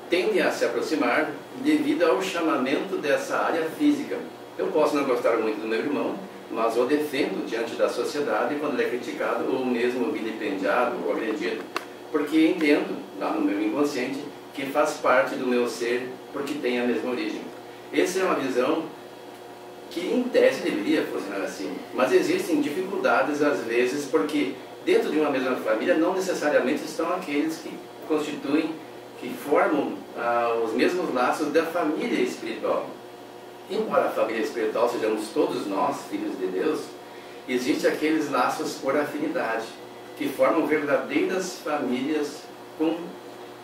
tendem a se aproximar devido ao chamamento dessa área física. Eu posso não gostar muito do meu irmão, mas o defendo diante da sociedade quando ele é criticado ou mesmo vilipendiado ou agredido, porque entendo, lá no meu inconsciente, que faz parte do meu ser porque tem a mesma origem. Essa é uma visão que em tese deveria funcionar assim, mas existem dificuldades às vezes porque dentro de uma mesma família não necessariamente estão aqueles que constituem, que formam os mesmos laços da família espiritual. Embora a família espiritual sejamos todos nós, filhos de Deus, existem aqueles laços por afinidade, que formam verdadeiras famílias com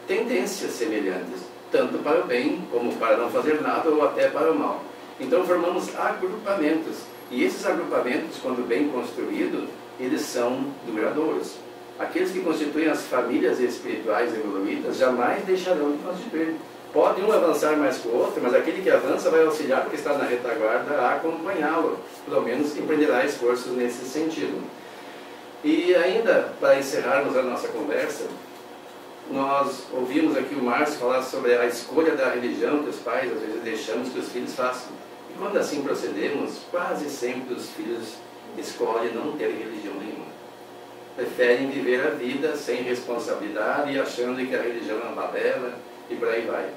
tendências semelhantes, tanto para o bem como para não fazer nada ou até para o mal. Então formamos agrupamentos, e esses agrupamentos, quando bem construídos, eles são duradouros. Aqueles que constituem as famílias espirituais evoluídas jamais deixarão de constituir. Pode um avançar mais que o outro, mas aquele que avança vai auxiliar porque está na retaguarda a acompanhá-lo. Pelo menos empreenderá esforços nesse sentido. E ainda, para encerrarmos a nossa conversa, nós ouvimos aqui o Márcio falar sobre a escolha da religião que os pais às vezes deixamos que os filhos façam. E quando assim procedemos, quase sempre os filhos escolhem não ter religião nenhuma. Preferem viver a vida sem responsabilidade e achando que a religião é uma balela e por aí vai.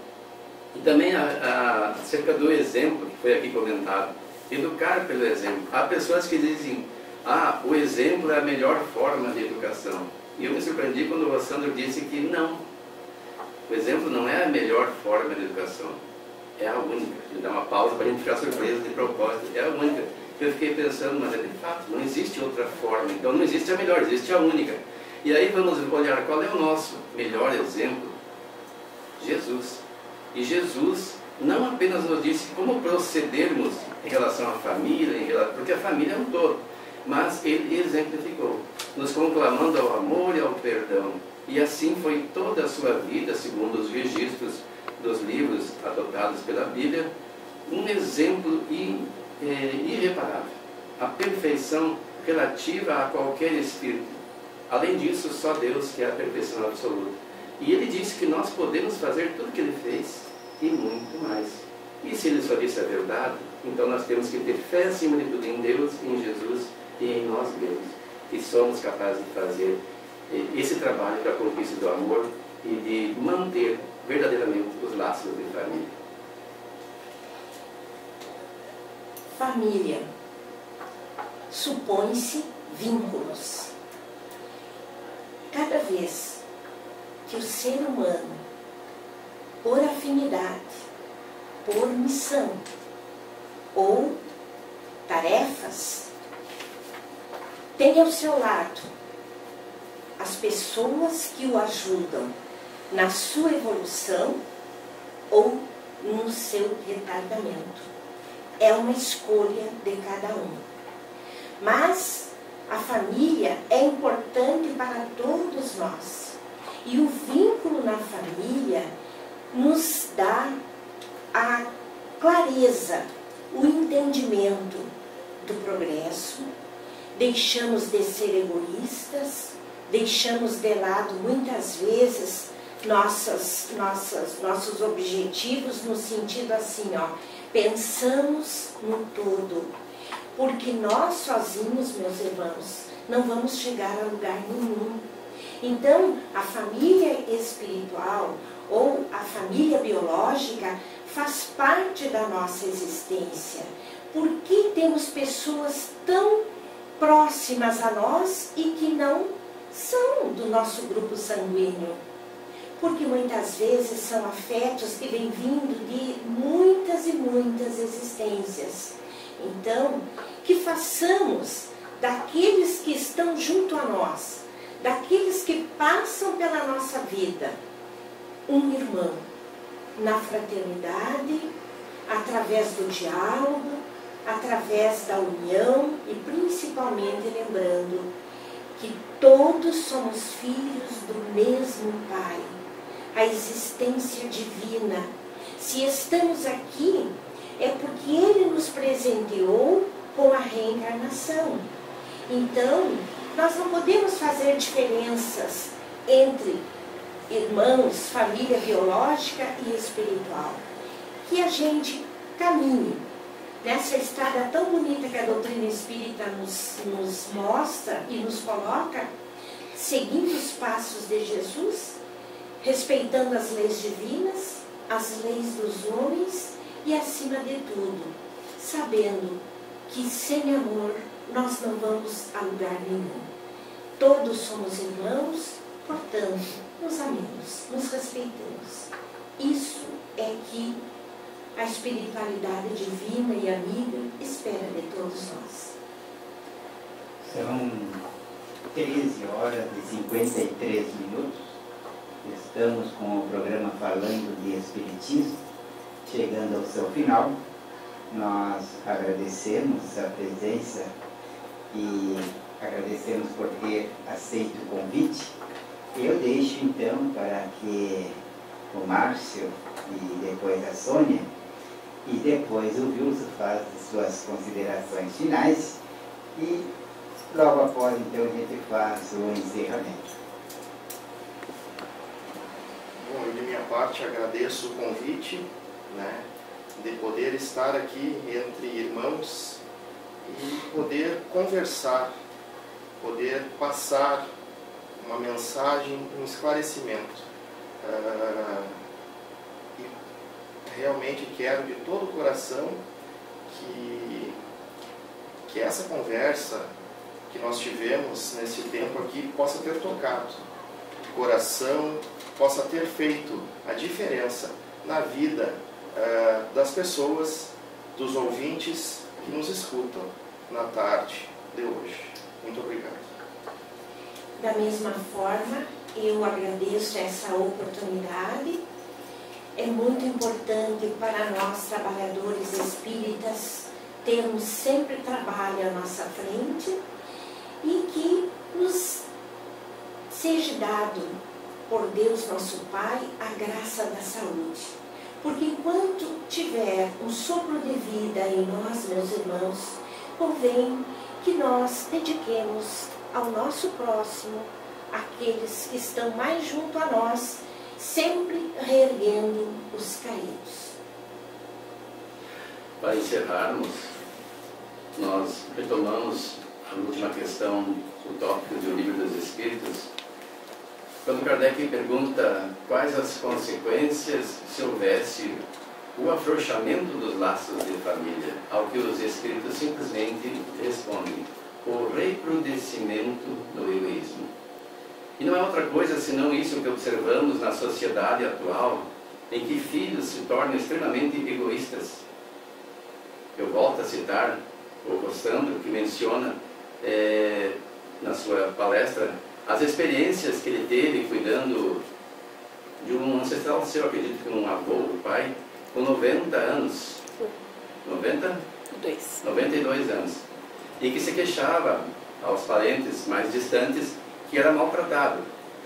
E também acerca do exemplo que foi aqui comentado, educar pelo exemplo. Há pessoas que dizem, o exemplo é a melhor forma de educação. E eu me surpreendi quando o Sandro disse que não. O exemplo não é a melhor forma de educação, é a única. Ele dá uma pausa para a gente ficar surpreso de propósito, é a única. Eu fiquei pensando, mas de fato, não existe outra forma. Então não existe a melhor, existe a única. E aí vamos olhar qual é o nosso melhor exemplo. Jesus. E Jesus não apenas nos disse como procedermos em relação à família, porque a família é um todo, mas ele exemplificou, nos conclamando ao amor e ao perdão. E assim foi toda a sua vida, segundo os registros dos livros adotados pela Bíblia, um exemplo irreparável. A perfeição relativa a qualquer espírito. Além disso, só Deus que é a perfeição absoluta. E ele disse que nós podemos fazer tudo o que ele fez e muito mais. E se ele só disse a verdade, então nós temos que ter fé acima de tudo em Deus, em Jesus e em nós mesmos. E somos capazes de fazer esse trabalho da conquista do amor e de manter verdadeiramente os laços de família. Família. Supõe-se vínculos. Cada vez que o ser humano, por afinidade, por missão ou tarefas, tem ao seu lado as pessoas que o ajudam na sua evolução ou no seu retardamento. É uma escolha de cada um. Mas a família é importante para todos nós. E o vínculo na família nos dá a clareza, o entendimento do progresso. Deixamos de ser egoístas, deixamos de lado muitas vezes nossos objetivos no sentido assim, ó, pensamos no todo, porque nós sozinhos, meus irmãos, não vamos chegar a lugar nenhum. Então, a família espiritual ou a família biológica faz parte da nossa existência. Por que temos pessoas tão próximas a nós e que não são do nosso grupo sanguíneo? Porque muitas vezes são afetos que vêm vindo de muitas e muitas existências. Então, que façamos daqueles que estão junto a nós, daqueles que passam pela nossa vida, um irmão, na fraternidade, através do diálogo, através da união e principalmente lembrando que todos somos filhos do mesmo Pai, a existência divina. Se estamos aqui, é porque Ele nos presenteou com a reencarnação. Então, nós não podemos fazer diferenças entre irmãos, família biológica e espiritual. Que a gente caminhe nessa estrada tão bonita que a doutrina espírita nos mostra e nos coloca, seguindo os passos de Jesus, respeitando as leis divinas, as leis dos homens e, acima de tudo, sabendo que sem amor nós não vamos a lugar nenhum. Todos somos irmãos, portanto, nos amemos, nos respeitemos. Isso é que a espiritualidade divina e amiga espera de todos nós. São 13 horas e 53 minutos. Estamos com o programa Falando de Espiritismo, chegando ao seu final. Nós agradecemos a presença e agradecemos por ter aceito o convite. Eu deixo então para que o Márcio e depois a Sônia e depois o Wilson façam suas considerações finais e logo após então a gente faz o encerramento. Bom, eu de minha parte agradeço o convite, né, de poder estar aqui entre irmãos e poder conversar, poder passar uma mensagem, um esclarecimento. E realmente quero de todo o coração que essa conversa que nós tivemos nesse tempo aqui possa ter tocado o coração, possa ter feito a diferença na vida das pessoas, dos ouvintes que nos escutam na tarde de hoje. Muito obrigado. Da mesma forma, eu agradeço essa oportunidade. É muito importante para nós, trabalhadores espíritas, termos sempre trabalho à nossa frente e que nos seja dado por Deus, nosso Pai, a graça da saúde. Porque enquanto tiver um sopro de vida em nós, meus irmãos, convém que nós dediquemos ao nosso próximo, aqueles que estão mais junto a nós, sempre reerguendo os caídos. Para encerrarmos, nós retomamos a última questão, o tópico do Livro dos Espíritos, quando Kardec pergunta quais as consequências se houvesse o afrouxamento dos laços de família, ao que os Espíritos simplesmente respondem: o recrudescimento do egoísmo. E não é outra coisa senão isso que observamos na sociedade atual, em que filhos se tornam extremamente egoístas. Eu volto a citar o Costandro, que menciona na sua palestra as experiências que ele teve cuidando de um ancestral seu, acredito que um avô, um pai, com 90 anos. 92 anos. E que se queixava aos parentes mais distantes, que era maltratado.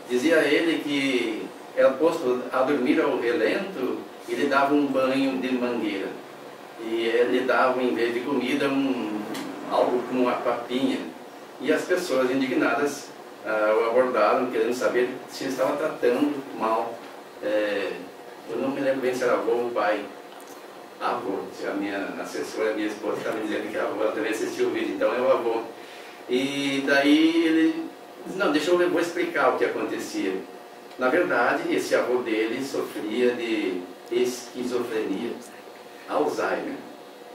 Dizia ele que era posto a dormir ao relento e lhe dava um banho de mangueira. E ele dava, em vez de comida, algo como uma papinha. E as pessoas indignadas o abordaram, querendo saber se ele estava tratando mal. Eu não me lembro bem se era avô ou pai. Avô, a minha assessora, minha esposa, estava me dizendo que a avó também assistiu o vídeo, então é o avô. E daí ele disse, não, eu vou explicar o que acontecia. Na verdade, esse avô dele sofria de esquizofrenia, Alzheimer.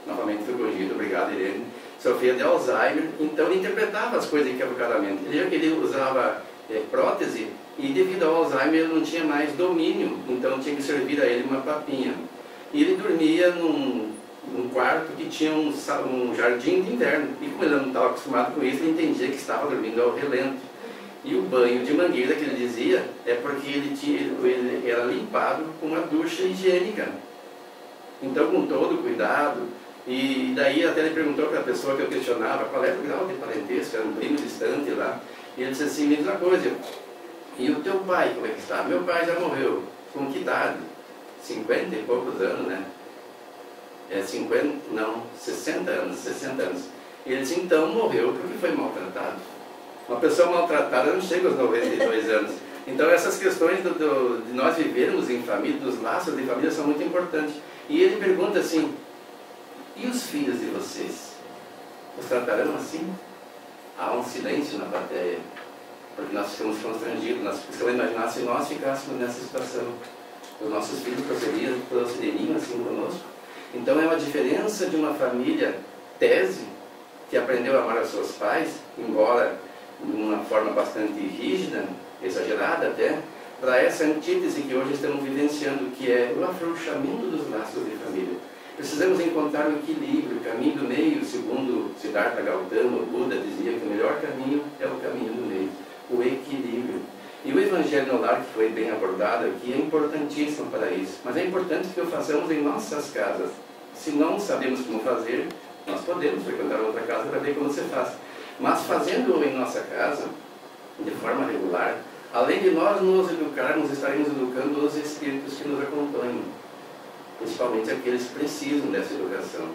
Novamente fui corrigido, obrigado, Irene. Sofria de Alzheimer, então ele interpretava as coisas equivocadamente. Ele usava prótese e devido ao Alzheimer ele não tinha mais domínio, então tinha que servir a ele uma papinha. E ele dormia num quarto que tinha um jardim de inverno. E como ele não estava acostumado com isso, ele entendia que estava dormindo ao relento. E o banho de mangueira que ele dizia é porque ele era limpado com uma ducha higiênica. Então, com todo cuidado, e daí até ele perguntou para a pessoa que eu questionava qual era o grau de parentesco, era um primo distante lá, e ele disse assim, mesma coisa, e o teu pai, como é que está? Meu pai já morreu, com que idade? 50 e poucos anos, né? 60 anos. Ele disse, então morreu porque foi maltratado. Uma pessoa maltratada não chega aos 92 anos. Então essas questões de nós vivermos em família, dos laços de família são muito importantes. E ele pergunta assim, e os filhos de vocês? Os tratarão assim? Há um silêncio na plateia, porque nós ficamos constrangidos, nós precisamos imaginar se nós ficássemos nessa situação. Os nossos filhos procederiam assim conosco. Então é uma diferença de uma família tese, que aprendeu a amar os seus pais, embora de uma forma bastante rígida, exagerada até, para essa antítese que hoje estamos vivenciando, que é o afrouxamento dos laços de família. Precisamos encontrar o equilíbrio, o caminho do meio, segundo Siddhartha Gautama, o Buda dizia que o melhor caminho é o caminho do meio, o equilíbrio. E o Evangelho no Lar, que foi bem abordado aqui, é importantíssimo para isso. Mas é importante que o façamos em nossas casas. Se não sabemos como fazer, nós podemos frequentar outra casa para ver como se faz. Mas fazendo-o em nossa casa, de forma regular, além de nós nos educarmos, estaremos educando os espíritos que nos acompanham. Principalmente aqueles que precisam dessa educação.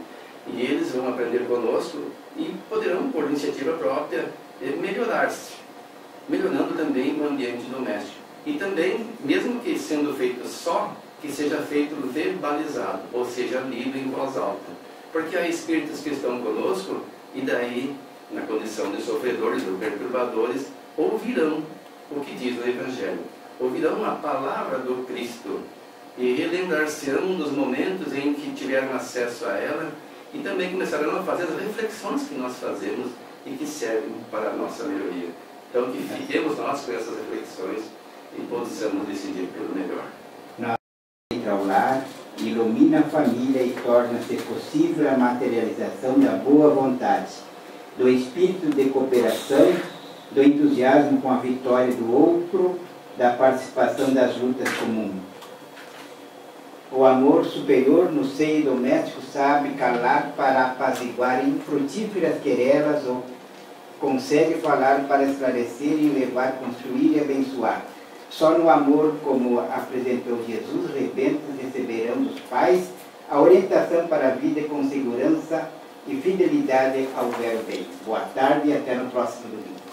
E eles vão aprender conosco e poderão, por iniciativa própria, melhorar-se, melhorando também o ambiente doméstico. E também, mesmo que sendo feito só, que seja feito verbalizado, ou seja, lido em voz alta. Porque há espíritos que estão conosco e daí, na condição de sofredores ou perturbadores, ouvirão o que diz o Evangelho, ouvirão a palavra do Cristo e relembrar-se-ão dos momentos em que tiveram acesso a ela e também começarão a fazer as reflexões que nós fazemos e que servem para a nossa melhoria. Então, que fiquemos nós com essas reflexões e possamos decidir pelo melhor. Entra ao lar, ilumina a família e torna-se possível a materialização da boa vontade, do espírito de cooperação, do entusiasmo com a vitória do outro, da participação das lutas comuns. O amor superior no seio doméstico sabe calar para apaziguar infrutíferas querelas ou consegue falar para esclarecer e levar, construir e abençoar. Só no amor, como apresentou Jesus, rebentos receberão dos pais a orientação para a vida com segurança e fidelidade ao vero bem. Boa tarde e até no próximo domingo.